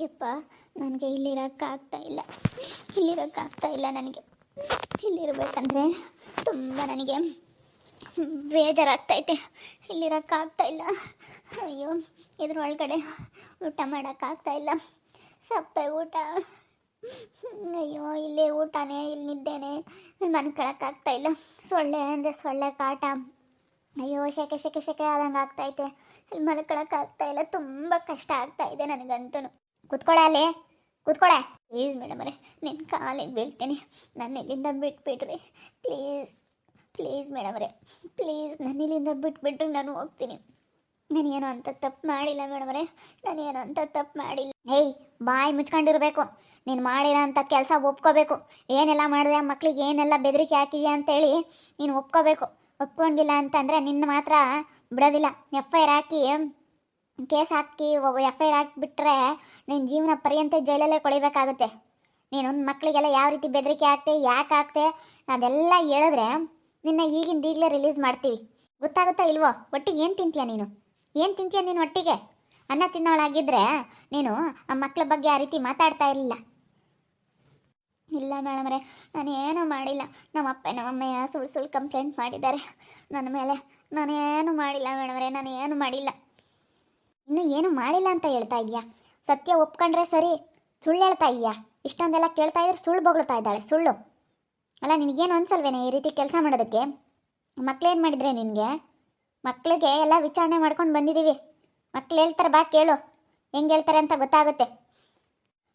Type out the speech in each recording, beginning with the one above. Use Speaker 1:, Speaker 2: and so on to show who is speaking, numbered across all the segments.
Speaker 1: ಯಪ್ಪ, ನನಗೆ ಇಲ್ಲಿರೋಕ್ಕಾಗ್ತಾ ಇಲ್ಲ ನನಗೆ. ಇಲ್ಲಿರ್ಬೇಕಂದ್ರೆ ತುಂಬ ನನಗೆ ಬೇಜಾರಾಗ್ತೈತೆ. ಇಲ್ಲಿರೋಕ್ಕಾಗ್ತಾ ಇಲ್ಲ. ಅಯ್ಯೋ, ಇದ್ರೊಳಗಡೆ ಊಟ ಮಾಡೋಕ್ಕಾಗ್ತಾ ಇಲ್ಲ. ಸಪ್ಪೆ ಊಟ. ಅಯ್ಯೋ, ಇಲ್ಲಿ ಊಟನೇ, ಇಲ್ಲಿ ನಿದ್ದೆನೇ, ಮನ್ಕೊಳಕ್ಕಾಗ್ತಾ ಇಲ್ಲ. ಸೊಳ್ಳೆ ಅಂದರೆ ಸೊಳ್ಳೆ ಕಾಟ. ಅಯ್ಯೋ, ಶೆಕೆ ಆದಂಗೆ ಆಗ್ತೈತೆ. ಇಲ್ಲಿ ಮಲ್ಕೊಳಕ್ಕಾಗ್ತಾ ಇಲ್ಲ. ತುಂಬ ಕಷ್ಟ ಆಗ್ತಾ ಇದೆ ನನಗಂತೂ. ಕೂತ್ಕೊಳ್ಳೆ ಅಲ್ಲಿ, ಕೂತ್ಕೊಳ್ಳೆ. ಪ್ಲೀಸ್ ಮೇಡಮರೇ, ನಿನ್ನ ಕಾಲಿಗೆ ಬೀಳ್ತೀನಿ. ನನ್ನ ಇಲ್ಲಿಂದ ಬಿಟ್ಬಿಡ್ರಿ ಪ್ಲೀಸ್ ಮೇಡಮರೇ, ಪ್ಲೀಸ್ ನನ್ನ ಇಲ್ಲಿಂದ ಬಿಟ್ಬಿಟ್ರೆ ನಾನು ಹೋಗ್ತೀನಿ. ನಾನೇನು ಅಂತ ತಪ್ಪು ಮಾಡಿಲ್ಲ ಮೇಡಮರೇ, ನಾನೇನು ಅಂತ ತಪ್ಪು ಮಾಡಿಲ್ಲ. ಹೇಯ್, ಬಾಯಿ ಮುಚ್ಕೊಂಡಿರ್ಬೇಕು. ನೀನು ಮಾಡಿರೋ ಅಂಥ ಕೆಲಸ ಒಪ್ಕೋಬೇಕು. ಏನೆಲ್ಲ ಮಾಡಿದೆ, ಮಕ್ಳಿಗೆ ಏನೆಲ್ಲ ಬೆದರಿಕೆ ಹಾಕಿದ್ಯಾ ಅಂತೇಳಿ ನೀನು ಒಪ್ಕೋಬೇಕು. ಒಪ್ಕೊಂಡಿಲ್ಲ ಅಂತಂದರೆ ನಿನ್ನ ಮಾತ್ರ ಬಿಡೋದಿಲ್ಲ. FIR ಹಾಕಿ, ಕೇಸ್ ಹಾಕಿ, FIR ಹಾಕಿಬಿಟ್ರೆ ನಿನ್ನ ಜೀವನ ಪರ್ಯಂತ ಜೈಲಲ್ಲೇ ಕೊಳಿಬೇಕಾಗುತ್ತೆ. ನೀನು ಮಕ್ಕಳಿಗೆಲ್ಲ ಯಾವ ರೀತಿ ಬೆದರಿಕೆ ಹಾಕ್ತೆ, ಯಾಕೆ ಹಾಕ್ತೆ, ಅದೆಲ್ಲ ಹೇಳಿದ್ರೆ ನಿನ್ನ ಈಗಲೇ ರಿಲೀಸ್ ಮಾಡ್ತೀವಿ. ಗೊತ್ತಾಗುತ್ತಾ ಇಲ್ವೋ? ಒಟ್ಟಿಗೆ ಏನು ತಿಂತೀಯ ನೀನು? ನೀನು ಒಟ್ಟಿಗೆ ಅನ್ನ ತಿನ್ನೋಳಾಗಿದ್ದರೆ ನೀನು ಆ ಮಕ್ಕಳ ಬಗ್ಗೆ ಆ ರೀತಿ ಮಾತಾಡ್ತಾ ಇರಲಿಲ್ಲ. ಇಲ್ಲ ಮೇಡಮರೇ, ನಾನು ಏನೂ ಮಾಡಿಲ್ಲ. ನಮ್ಮಪ್ಪ ನಮ್ಮಮ್ಮಯ್ಯ ಸುಳ್ಳು ಕಂಪ್ಲೇಂಟ್ ಮಾಡಿದ್ದಾರೆ ನನ್ನ ಮೇಲೆ. ನಾನೇನು ಮಾಡಿಲ್ಲ ಮೇಡಮರೇ, ನಾನು ಏನು ಮಾಡಿಲ್ಲ. ಇನ್ನೂ ಏನು ಮಾಡಿಲ್ಲ ಅಂತ ಹೇಳ್ತಾ ಇದೆಯಾ? ಸತ್ಯ ಒಪ್ಕೊಂಡ್ರೆ ಸರಿ, ಸುಳ್ಳು ಹೇಳ್ತಾ ಇದೆಯಾ? ಇಷ್ಟೊಂದೆಲ್ಲ ಕೇಳ್ತಾ ಇದ್ರೆ ಸುಳ್ಳು ಬೊಗಳ್ತಾ ಇದ್ದಾಳೆ. ಸುಳ್ಳು ಅಲ್ಲ, ನಿನಗೇನು ಅನ್ಸಲ್ವೇನೆ ಈ ರೀತಿ ಕೆಲಸ ಮಾಡೋದಕ್ಕೆ? ಮಕ್ಕಳೇನು ಮಾಡಿದ್ರೆ ನಿನಗೆ? ಮಕ್ಕಳಿಗೆ ಎಲ್ಲ ವಿಚಾರಣೆ ಮಾಡ್ಕೊಂಡು ಬಂದಿದ್ದೀವಿ. ಮಕ್ಳು ಹೇಳ್ತಾರೆ, ಬಾ ಕೇಳು, ಹೆಂಗೆ ಹೇಳ್ತಾರೆ ಅಂತ ಗೊತ್ತಾಗುತ್ತೆ.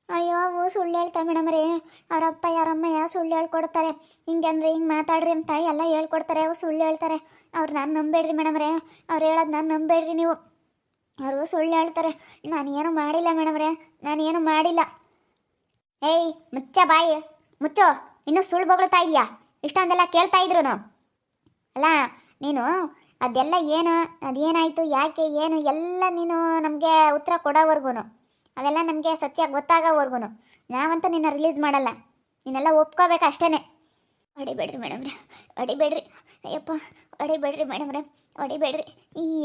Speaker 1: ಅಯ್ಯೋ, ಅವು ಸುಳ್ಳು ಹೇಳ್ತಾರೆ ಮೇಡಮರೇ. ಅವರಪ್ಪ ಯಾರಮ್ಮಯ್ಯ ಸುಳ್ಳು ಹೇಳ್ಕೊಡ್ತಾರೆ. ಹಿಂಗೆ ಅಂದರೆ ಹಿಂಗೆ ಮಾತಾಡ್ರಿ ಅಂತ ಎಲ್ಲ ಹೇಳ್ಕೊಡ್ತಾರೆ. ಅವು ಸುಳ್ಳು ಹೇಳ್ತಾರೆ. ಅವ್ರು ನಾನು ನಂಬೇಡ್ರಿ ಮೇಡಮರೇ, ಅವ್ರು ಹೇಳೋದು ನಾನು ನಂಬೇಡ್ರಿ ನೀವು. ಅವರು ಸುಳ್ಳು ಹೇಳ್ತಾರೆ. ನಾನು ಏನು ಮಾಡಿಲ್ಲ ಮೇಡಮರೇ, ನಾನೇನು ಮಾಡಿಲ್ಲ. ಏಯ್, ಬಾಯಿ ಮುಚ್ಚೋ. ಇನ್ನೂ ಸುಳ್ಳು ಬೊಗಳ್ತಾ ಇದೆಯಾ? ಇಷ್ಟೊಂದೆಲ್ಲ ಕೇಳ್ತಾ ಇದ್ರು ಅಲ್ಲ ನೀನು. ಅದೆಲ್ಲ ಏನು, ಅದೇನಾಯಿತು, ಯಾಕೆ, ಏನು ಎಲ್ಲ ನೀನು ನಮಗೆ ಉತ್ತರ ಕೊಡೋವರೆಗೂ, ಅದೆಲ್ಲ ನಮಗೆ ಸತ್ಯ ಗೊತ್ತಾಗೋವರೆಗೂ ನಾವಂತೂ ನಿನ್ನ ರಿಲೀಸ್ ಮಾಡಲ್ಲ. ನೀನೆಲ್ಲ ಒಪ್ಕೋಬೇಕು ಅಷ್ಟೇ. ಹೊಡಿಬೇಡ್ರಿ ಮೇಡಮ್ರೆ, ಹೊಡಿಬೇಡ್ರಿ. ಅಯ್ಯಪ್ಪ, ಹೊಡಿಬೇಡ್ರಿ ಮೇಡಮ್ರೆ, ಹೊಡಿಬೇಡ್ರಿ.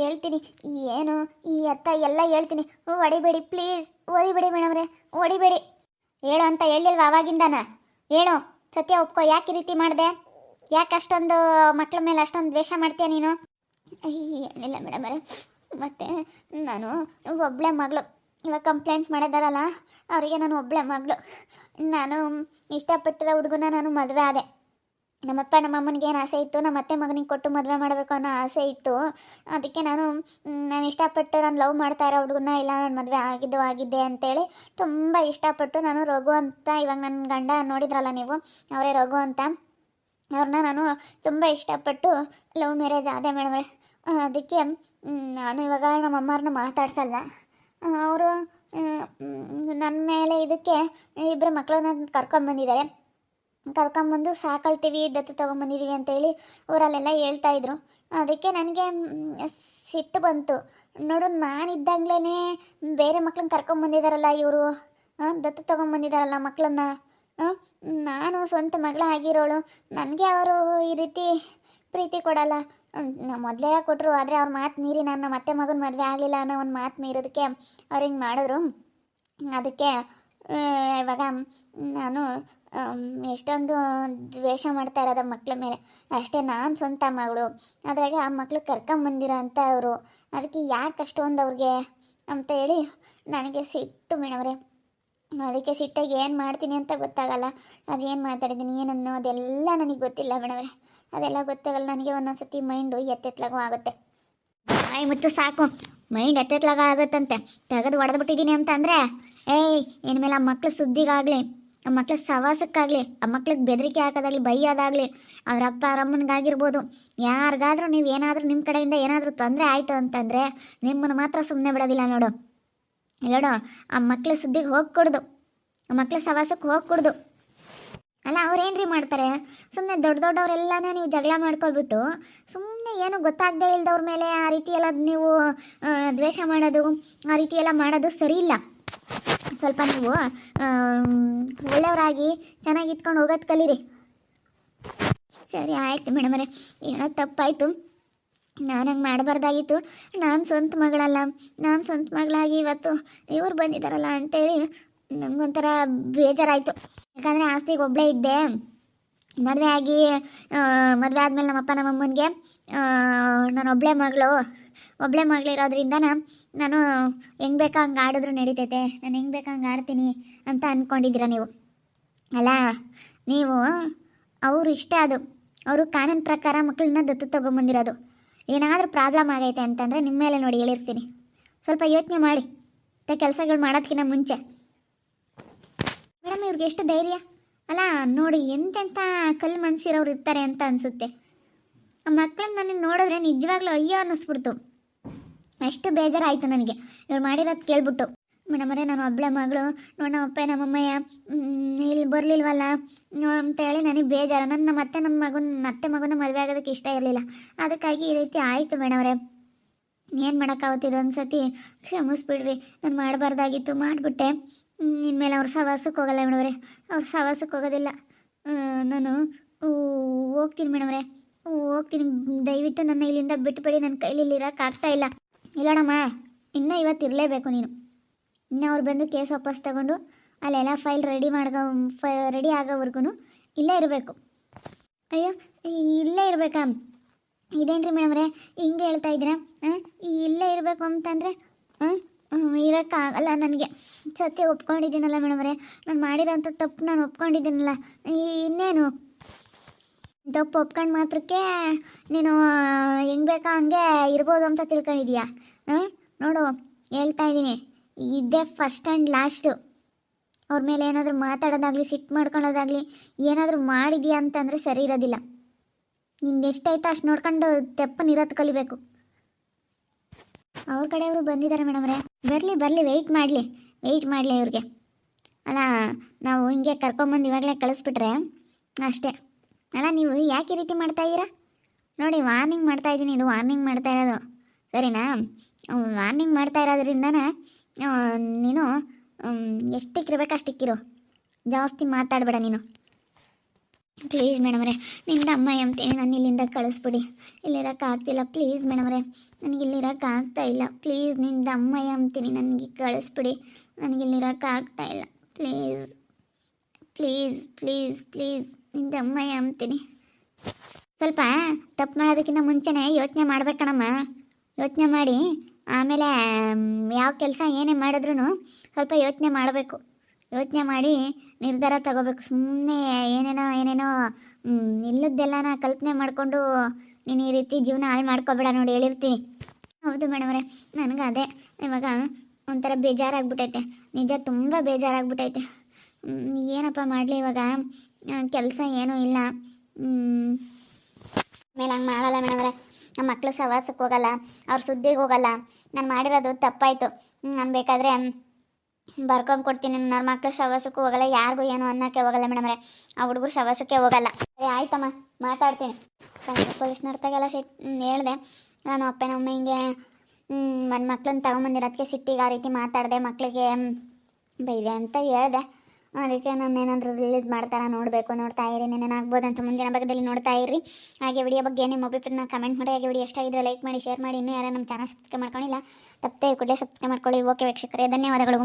Speaker 1: ಹೇಳ್ತೀನಿ, ಏನು ಅತ್ತ ಎಲ್ಲ ಹೇಳ್ತೀನಿ. ಹೊಡಿಬೇಡಿ ಪ್ಲೀಸ್, ಓದಿಬೇಡಿ ಮೇಡಮ್ರೆ, ಹೊಡಿಬೇಡಿ. ಹೇಳು ಅಂತ ಹೇಳಿಲ್ವ ಅವಾಗಿಂದನ? ಹೇಳು, ಸತ್ಯ ಒಪ್ಕೋ. ಯಾಕೆ ಈ ರೀತಿ ಮಾಡಿದೆ? ಯಾಕೆ ಅಷ್ಟೊಂದು ಮಕ್ಕಳ ಮೇಲೆ ಅಷ್ಟೊಂದು ದ್ವೇಷ ಮಾಡ್ತೀಯ ನೀನು? ಏನಿಲ್ಲ ಮೇಡಮರೇ, ಮತ್ತು ನಾನು ಒಬ್ಬಳೆ ಮಗಳು. ಇವಾಗ ಕಂಪ್ಲೇಂಟ್ ಮಾಡಿದಾರಲ್ಲ, ಅವರಿಗೆ ನಾನು ಒಬ್ಬಳೆ ಮಗಳು. ನಾನು ಇಷ್ಟಪಟ್ಟಿರೋ ಹುಡುಗನ ನಾನು ಮದುವೆ ಆದೆ. ನಮ್ಮಪ್ಪ ನಮ್ಮಮ್ಮನಿಗೆ ಏನು ಆಸೆ ಇತ್ತು, ನಮ್ಮ ಅತ್ತೆ ಮಗನಿಗೆ ಕೊಟ್ಟು ಮದುವೆ ಮಾಡಬೇಕು ಅನ್ನೋ ಆಸೆ ಇತ್ತು. ಅದಕ್ಕೆ ನಾನು ಇಷ್ಟಪಟ್ಟು ನಾನು ಲವ್ ಮಾಡ್ತಾ ಇರೋ ಹುಡುಗನ ಇಲ್ಲ ನಾನು ಮದುವೆ ಆಗಿದ್ದೆ ಅಂತೇಳಿ ತುಂಬ ಇಷ್ಟಪಟ್ಟು ನಾನು ರಘು ಅಂತ, ಇವಾಗ ನನ್ನ ಗಂಡ ನೋಡಿದ್ರಲ್ಲ ನೀವು, ಅವರೇ ರಘು ಅಂತ, ಅವ್ರನ್ನ ನಾನು ತುಂಬ ಇಷ್ಟಪಟ್ಟು ಲವ್ ಮ್ಯಾರೇಜ್ ಆದೆ ಮೇಡಮ್ರೆ. ಅದಕ್ಕೆ ನಾನು ಇವಾಗ ನಮ್ಮಮ್ಮವ್ರನ್ನ ಮಾತಾಡ್ಸಲ್ಲ. ಅವರು ನನ್ನ ಮೇಲೆ ಇದಕ್ಕೆ ಇಬ್ಬರು ಮಕ್ಕಳನ್ನ ಕರ್ಕೊಂಬಂದಿದ್ದಾರೆ. ಕರ್ಕೊಂಬಂದು ಸಾಕೊಳ್ತೀವಿ, ದತ್ತು ತೊಗೊಂಬಂದಿದ್ದೀವಿ ಅಂತೇಳಿ ಊರಲ್ಲೆಲ್ಲ ಹೇಳ್ತಾಯಿದ್ರು. ಅದಕ್ಕೆ ನನಗೆ ಸಿಟ್ಟು ಬಂತು. ನೋಡು, ನಾನಿದ್ದಾಗಲೇ ಬೇರೆ ಮಕ್ಳನ್ನ ಕರ್ಕೊಂಬಂದಿದ್ದಾರಲ್ಲ ಇವರು, ದತ್ತು ತೊಗೊಂಬಂದಿದ್ದಾರಲ್ಲ ಮಕ್ಕಳನ್ನ. ನಾನು ಸ್ವಂತ ಮಗಳ ಆಗಿರೋಳು, ನನಗೆ ಅವರು ಈ ರೀತಿ ಪ್ರೀತಿ ಕೊಡಲ್ಲ. ಮೊದಲೇ ಕೊಟ್ಟರು, ಆದರೆ ಅವ್ರ ಮಾತು ಮೀರಿ ನಾನು ನಮ್ಮ ಅತ್ತೆ ಮಗನ ಮದುವೆ ಆಗಲಿಲ್ಲ ಅನ್ನೋ ಒಂದು ಮಾತು ಮೀರೋದಕ್ಕೆ ಅವ್ರು ಹಿಂಗೆ ಮಾಡಿದ್ರು. ಅದಕ್ಕೆ ಇವಾಗ ನಾನು ಎಷ್ಟೊಂದು ದ್ವೇಷ ಮಾಡ್ತಾ ಇರೋದ ಮಕ್ಕಳ ಮೇಲೆ ಅಷ್ಟೇ. ನಾನು ಸ್ವಂತ ಮಗಳು, ಅದ್ರಾಗ ಆ ಮಕ್ಕಳು ಕರ್ಕೊಂಬಂದಿರೋ ಅಂತ ಅವರು. ಅದಕ್ಕೆ ಯಾಕೆ ಅಷ್ಟೊಂದು ಅವ್ರಿಗೆ ಅಂತ ಹೇಳಿ ನನಗೆ ಸಿಟ್ಟು ಮೇಡಮ್ರೆ. ಅದಕ್ಕೆ ಸಿಟ್ಟಾಗಿ ಏನು ಮಾಡ್ತೀನಿ ಅಂತ ಗೊತ್ತಾಗಲ್ಲ. ಅದೇನು ಮಾತಾಡಿದ್ದೀನಿ, ಏನನ್ನೋ ಅದೆಲ್ಲ ನನಗೆ ಗೊತ್ತಿಲ್ಲ ಮೇಡಮ್ರೆ. ಅದೆಲ್ಲ ಗೊತ್ತಾಗಲ್ಲ ನನಗೆ. ಒಂದೊಂದು ಸತಿ ಮೈಂಡು ಎತ್ತೆತ್ಲಾಗೂ ಆಗುತ್ತೆ. ಬಾಯಿ ಮುಚ್ಚು ಸಾಕು. ಮೈಂಡ್ ಎತ್ತೆತ್ಲಾಗ ಆಗುತ್ತಂತೆ. ತೆಗೆದು ಹೊಡೆದ್ಬಿಟ್ಟಿದ್ದೀನಿ ಅಂತ ಅಂದರೆ, ಏಯ್, ಇನ್ಮೇಲೆ ಆ ಮಕ್ಳು ಸುದ್ದಿಗಾಗಲಿ, ಆ ಮಕ್ಳ ಸವಾಸಕ್ಕಾಗಲಿ, ಆ ಮಕ್ಳಿಗೆ ಬೆದರಿಕೆ ಹಾಕೋದಾಗಲಿ, ಬೈಯೋದಾಗಲಿ, ಅವರಪ್ಪ ಅವರಮ್ಮನಿಗಾಗಿರ್ಬೋದು, ಯಾರಿಗಾದ್ರೂ ನೀವು ಏನಾದರೂ ನಿಮ್ಮ ಕಡೆಯಿಂದ ಏನಾದರೂ ತೊಂದರೆ ಆಯಿತು ಅಂತಂದರೆ ನಿಮ್ಮನ್ನು ಮಾತ್ರ ಸುಮ್ಮನೆ ಬಿಡೋದಿಲ್ಲ ನೋಡು. ನೋಡು, ಆ ಮಕ್ಳ ಸುದ್ದಿಗೆ ಹೋಗ್ಕೊಡ್ದು, ಆ ಮಕ್ಳ ಸವಾಸಕ್ಕೆ ಹೋಗ್ಕೊಡ್ದು. ಅಲ್ಲ, ಅವ್ರೇನ್ರಿ ಮಾಡ್ತಾರೆ? ಸುಮ್ಮನೆ ದೊಡ್ಡವರೆಲ್ಲನೇ ನೀವು ಜಗಳ ಮಾಡ್ಕೊಳ್ಬಿಟ್ಟು ಸುಮ್ಮನೆ ಏನೂ ಗೊತ್ತಾಗದೇ ಇಲ್ದವ್ರ ಮೇಲೆ ಆ ರೀತಿ ಎಲ್ಲ ನೀವು ದ್ವೇಷ ಮಾಡೋದು, ಆ ರೀತಿ ಎಲ್ಲ ಮಾಡೋದು ಸರಿ ಇಲ್ಲ. ಸ್ವಲ್ಪ ನೀವು ಒಳ್ಳೆಯವರಾಗಿ ಚೆನ್ನಾಗಿ ಇಟ್ಕೊಂಡು ಹೋಗೋದು ಕಲೀರಿ. ಸರಿ, ಆಯಿತು ಮೇಡಮರೇ, ಏನೋ ತಪ್ಪಾಯಿತು. ನಾನು ಹಂಗೆ ಮಾಡಬಾರ್ದಾಗಿತ್ತು. ನಾನು ಸ್ವಂತ ಮಗಳಲ್ಲ, ನಾನು ಸ್ವಂತ ಮಗಳಾಗಿ ಇವತ್ತು ಇವ್ರು ಬಂದಿದ್ದಾರಲ್ಲ ಅಂತೇಳಿ ನನಗೊಂಥರ ಬೇಜಾರಾಯಿತು. ಯಾಕಂದರೆ ಆಸ್ತಿಗೆ ಒಬ್ಬಳೇ ಇದ್ದೆ. ಮದುವೆ ಆಗಿ ಮದುವೆ ಆದಮೇಲೆ ನಮ್ಮಪ್ಪ ನಮ್ಮಮ್ಮನಿಗೆ ನಾನು ಒಬ್ಬಳೇ ಮಗಳಿರೋದ್ರಿಂದ ನಾನು ಹೆಂಗೆ ಬೇಕೋ ಹಂಗೆ ಆಡಿದ್ರು ನಡೀತೈತೆ, ನಾನು ಹೆಂಗೆ ಬೇಕೋ ಹಂಗೆ ಆಡ್ತೀನಿ ಅಂತ ಅಂದ್ಕೊಂಡಿದ್ದೀರ ನೀವು. ಅಲ್ಲ, ನೀವು ಅವರು ಇಷ್ಟ ಅದು, ಅವರು ಕಾನೂನು ಪ್ರಕಾರ ಮಕ್ಕಳನ್ನ ದತ್ತು ತೊಗೊಂಬಂದಿರೋದು. ಏನಾದರೂ ಪ್ರಾಬ್ಲಮ್ ಆಗೈತೆ ಅಂತಂದರೆ ನಿಮ್ಮ ಮೇಲೆ ನೋಡಿ ಹೇಳಿರ್ತೀನಿ. ಸ್ವಲ್ಪ ಯೋಚನೆ ಮಾಡಿ ಕೆಲಸಗಳು ಮಾಡೋದಕ್ಕಿಂತ ಮುಂಚೆ. ಮೇಡಮ್, ಇವ್ರಿಗೆ ಎಷ್ಟು ಧೈರ್ಯ ಅಲ್ಲ ನೋಡಿ, ಎಂತೆಂಥ ಕಲ್ಲು ಮನಸ್ಸಿರೋರು ಇರ್ತಾರೆ ಅಂತ ಅನಿಸುತ್ತೆ. ಆ ಮಕ್ಕಳನ್ನ ನನಗೆ ನೋಡಿದ್ರೆ ನಿಜವಾಗ್ಲೂ ಅಯ್ಯೋ ಅನ್ನಿಸ್ಬಿಡ್ತು. ಅಷ್ಟು ಬೇಜಾರಾಯಿತು ನನಗೆ ಇವ್ರು ಮಾಡಿರೋದು ಕೇಳ್ಬಿಟ್ಟು. ಮೇಡಮರೇ, ನಾನು ಒಬ್ಬಳೆ ಮಗಳು, ನೋಡಿ ನಮ್ಮಪ್ಪ ನಮ್ಮಮ್ಮಯ್ಯ ಇಲ್ಲಿ ಬರಲಿಲ್ವಲ್ಲ ಅಂತೇಳಿ ನನಗೆ ಬೇಜಾರು. ನಮ್ಮ ಅತ್ತೆ ಮಗನ ಮದುವೆ ಆಗೋದಕ್ಕೆ ಇಷ್ಟ ಇರಲಿಲ್ಲ, ಅದಕ್ಕಾಗಿ ಈ ರೀತಿ ಆಯಿತು ಮೇಡಮರೇ. ಏನು ಮಾಡೋಕ್ಕಾಗುತ್ತಿದ್ದು ಅನ್ಸತಿ, ಕ್ಷಮಿಸ್ಬಿಡ್ರಿ. ನಾನು ಮಾಡಬಾರ್ದಾಗಿತ್ತು, ಮಾಡಿಬಿಟ್ಟೆ. ಇನ್ಮೇಲೆ ಅವ್ರ ಸಹವಾಸಕ್ಕೆ ಹೋಗಲ್ಲ ಮೇಡಮರೇ, ಅವ್ರ ಸಹವಾಸಕ್ಕೆ ಹೋಗೋದಿಲ್ಲ. ನಾನು ಹೋಗ್ತೀನಿ ಮೇಡಮರೇ, ಹೋಗ್ತೀನಿ. ದಯವಿಟ್ಟು ನನ್ನ ಇಲ್ಲಿಂದ ಬಿಟ್ಟುಬಿಡಿ, ನನ್ನ ಕೈಲಿ ಇಲ್ಲಿರೋಕ್ಕಾಗ್ತಾ ಇಲ್ಲ. ಇಲ್ಲೋಣಮ್ಮ, ಇನ್ನೂ ಇವತ್ತು ಇರಲೇಬೇಕು ನೀನು. ಇನ್ನು ಅವ್ರು ಬಂದು ಕೇಸ್ ವಾಪಸ್ ತಗೊಂಡು ಅಲ್ಲೆಲ್ಲ ಫೈಲ್ ರೆಡಿ ಆಗೋವರೆಗೂ ಇಲ್ಲೇ ಇರಬೇಕು. ಅಯ್ಯೋ, ಇಲ್ಲೇ ಇರಬೇಕಾ? ಇದೇನ್ರಿ ಮೇಡಮ್ರೆ ಹಿಂಗೆ ಹೇಳ್ತಾ ಇದ್ದೀರಾ? ಇಲ್ಲೇ ಇರಬೇಕು ಅಂತಂದರೆ ಇರೋಕ್ಕಾಗಲ್ಲ. ನನಗೆ ಸತ್ಯ ಒಪ್ಕೊಂಡಿದ್ದೀನಲ್ಲ ಮೇಡಮ್ರೆ, ನಾನು ಮಾಡಿರೋಂಥ ತಪ್ಪು ನಾನು ಒಪ್ಕೊಂಡಿದ್ದೀನಲ್ಲ. ಇನ್ನೇನು ತಪ್ಪು ಒಪ್ಕೊಂಡು ಮಾತ್ರಕ್ಕೆ ನೀನು ಹೆಂಗೆ ಬೇಕಾ ಹಂಗೆ ಇರ್ಬೋದು ಅಂತ ತಿಳ್ಕೊಂಡಿದ್ದೀಯಾ? ನೋಡು, ಹೇಳ್ತಾ ಇದ್ದೀನಿ, ಇದೇ ಫಸ್ಟ್ ಆ್ಯಂಡ್ ಲಾಸ್ಟು. ಅವ್ರ ಮೇಲೆ ಏನಾದರೂ ಮಾತಾಡೋದಾಗಲಿ, ಸಿಟ್ಟು ಮಾಡ್ಕೊಳ್ಳೋದಾಗಲಿ ಏನಾದರೂ ಮಾಡಿದೀಯಾ ಅಂತಂದರೆ ಸರಿ ಇರೋದಿಲ್ಲ. ನಿಂಗೆ ಎಷ್ಟಾಯ್ತು ಅಷ್ಟು ನೋಡ್ಕೊಂಡು ತೆಪ್ಪನಿರೋದು ಕಲಿಬೇಕು. ಅವ್ರ ಕಡೆಯವರು ಬಂದಿದ್ದಾರೆ ಮೇಡಮ್ರೆ, ಬರಲಿ, ವೆಯ್ಟ್ ಮಾಡಲಿ ಇವ್ರಿಗೆ. ಅಲ್ಲ, ನಾವು ಹಿಂಗೆ ಕರ್ಕೊಂಬಂದು ಇವಾಗಲೇ ಕಳಿಸ್ಬಿಟ್ರೆ ಅಷ್ಟೇ. ಅಲ್ಲ, ನೀವು ಯಾಕೆ ಈ ರೀತಿ ಮಾಡ್ತಾಯಿದ್ದೀರಾ? ನೋಡಿ, ವಾರ್ನಿಂಗ್ ಮಾಡ್ತಾಯಿದ್ದೀನಿ, ಇದು ವಾರ್ನಿಂಗ್ ಮಾಡ್ತಾ ಇರೋದು, ಸರಿನಾ? ವಾರ್ನಿಂಗ್ ಮಾಡ್ತಾ ಇರೋದ್ರಿಂದನೇ ನೀನು ಎಷ್ಟಕ್ಕಿರ್ಬೇಕು ಅಷ್ಟಕ್ಕಿರು, ಜಾಸ್ತಿ ಮಾತಾಡಬೇಡ ನೀನು. ಪ್ಲೀಸ್ ಮೇಡಮ್ರೆ, ನಿಂದ ಅಮ್ಮ ಎಂತೀನಿ, ನಾನು ಇಲ್ಲಿಂದ ಕಳಿಸ್ಬಿಡಿ. ಇಲ್ಲಿರೋಕ್ಕಾಗ್ತಿಲ್ಲ, ಪ್ಲೀಸ್ ಮೇಡಮ್ರೆ, ನನಗೆ ಇಲ್ಲಿರೋಕ್ಕಾಗ್ತಾ ಇಲ್ಲ. ಪ್ಲೀಸ್, ನಿಂದ ಅಮ್ಮ ಎಂತೀನಿ, ನನಗೆ ಕಳಿಸ್ಬಿಡಿ. ನನಗೆ ಇಲ್ಲಿರೋಕ್ಕಾಗ್ತಾ ಇಲ್ಲ. ಪ್ಲೀಸ್ ಪ್ಲೀಸ್ ಪ್ಲೀಸ್ ಪ್ಲೀಸ್, ನಿಂದ ಅಮ್ಮ ಎಂತೀನಿ. ಸ್ವಲ್ಪ ತಪ್ಪು ಮಾಡೋದಕ್ಕಿಂತ ಮುಂಚೆನೇ ಯೋಚನೆ ಮಾಡ್ಬೇಕಣಮ್ಮ. ಯೋಚನೆ ಮಾಡಿ ಆಮೇಲೆ ಯಾವ ಕೆಲಸ ಏನೇ ಮಾಡಿದ್ರೂ ಸ್ವಲ್ಪ ಯೋಚನೆ ಮಾಡಬೇಕು. ಯೋಚನೆ ಮಾಡಿ ನಿರ್ಧಾರ ತಗೋಬೇಕು. ಸುಮ್ಮನೆ ಏನೇನೋ ಇಲ್ಲದ್ದೆಲ್ಲನ ಕಲ್ಪನೆ ಮಾಡಿಕೊಂಡು ನೀನು ಈ ರೀತಿ ಜೀವನ ಹಾಳು ಮಾಡ್ಕೊಬೇಡ. ನೋಡಿ, ಹೇಳಿರ್ತೀನಿ. ಹೌದು ಮೇಡಮ್ರೆ, ನನಗೆ ಅದೇ ಇವಾಗ ಒಂಥರ ಬೇಜಾರಾಗ್ಬಿಟ್ಟೈತೆ, ನಿಜ ತುಂಬ ಬೇಜಾರಾಗ್ಬಿಟ್ಟೈತೆ. ಏನಪ್ಪ ಮಾಡಲಿ ಇವಾಗ, ಕೆಲಸ ಏನೂ ಇಲ್ಲ. ಆಮೇಲೆ ಹಂಗೆ ಮಾಡಲ್ಲ ಮೇಡಮ್ರೆ, ನಮ್ಮ ಮಕ್ಕಳು ಸಹವಾಸಕ್ಕೆ ಹೋಗಲ್ಲ, ಅವ್ರ ಸುದ್ದಿಗೆ ಹೋಗಲ್ಲ. ನಾನು ಮಾಡಿರೋದು ತಪ್ಪಾಯಿತು. ನಾನು ಬೇಕಾದರೆ ಬರ್ಕೊಂಡು ಕೊಡ್ತೀನಿ. ನನ್ನ ಮಕ್ಕಳು ಸಹವಾಸಕ್ಕೂ ಹೋಗಲ್ಲ, ಯಾರಿಗೂ ಏನೋ ಅನ್ನೋಕ್ಕೆ ಹೋಗಲ್ಲ ಮೇಡಮ್ರೆ, ಆ ಹುಡುಗರು ಸಹವಾಸಕ್ಕೆ ಹೋಗಲ್ಲ. ಸರಿ ಆಯ್ತಮ್ಮ, ಮಾತಾಡ್ತೀನಿ. ಪೊಲೀಸ್ನವ್ರ್ತಾಗೆಲ್ಲ ಹೇಳಿದೆ, ನಾನು ಅಪ್ಪನಮ್ಮ ಹಿಂಗೆ ನನ್ನ ಮಕ್ಳನ್ನ ತಗೊಂಬಂದಿರೋದಕ್ಕೆ ಸಿಟ್ಟಿಗೆ ಆ ರೀತಿ ಮಾತಾಡಿದೆ, ಮಕ್ಕಳಿಗೆ ಬೈದೆ ಅಂತ ಹೇಳಿದೆ. ಅದಕ್ಕೆ ನಾನು ಏನಾದರೂ ರಿಲೀಸ್ ಮಾಡ್ತಾರ ನೋಡಬೇಕು, ನೋಡ್ತಾ ಇರಿ. ಏನೇನಾಗ್ಬೋದಂತ ಮುಂದಿನ ಭಾಗದಲ್ಲಿ ನೋಡ್ತಾ ಇರಿ. ಹಾಗೆ ವಿಡಿಯೋ ಬಗ್ಗೆ ನಿಮ್ಮ ಅಭಿಪ್ರಾಯನ ಕಮೆಂಟ್ ಮಾಡಿ. ಹಾಗೆ ವಿಡಿಯೋ ಇಷ್ಟ ಆಗಿದ್ರೆ ಲೈಕ್ ಮಾಡಿ, ಶೇರ್ ಮಾಡಿ. ಇನ್ನೂ ಯಾರು ನಮ್ಮ ಚಾನಲ್ ಸಬ್ಸ್ಕ್ರೈಬ್ ಮಾಡ್ಕೊಂಡಿಲ್ಲ, ತಪ್ಪದೆ ಕೂಡಲೇ ಸಬ್ಸ್ಕ್ರೈಬ್ ಮಾಡ್ಕೊಳ್ಳಿ. ಓಕೆ ವೀಕ್ಷಕರೇ, ಧನ್ಯವಾದಗಳು.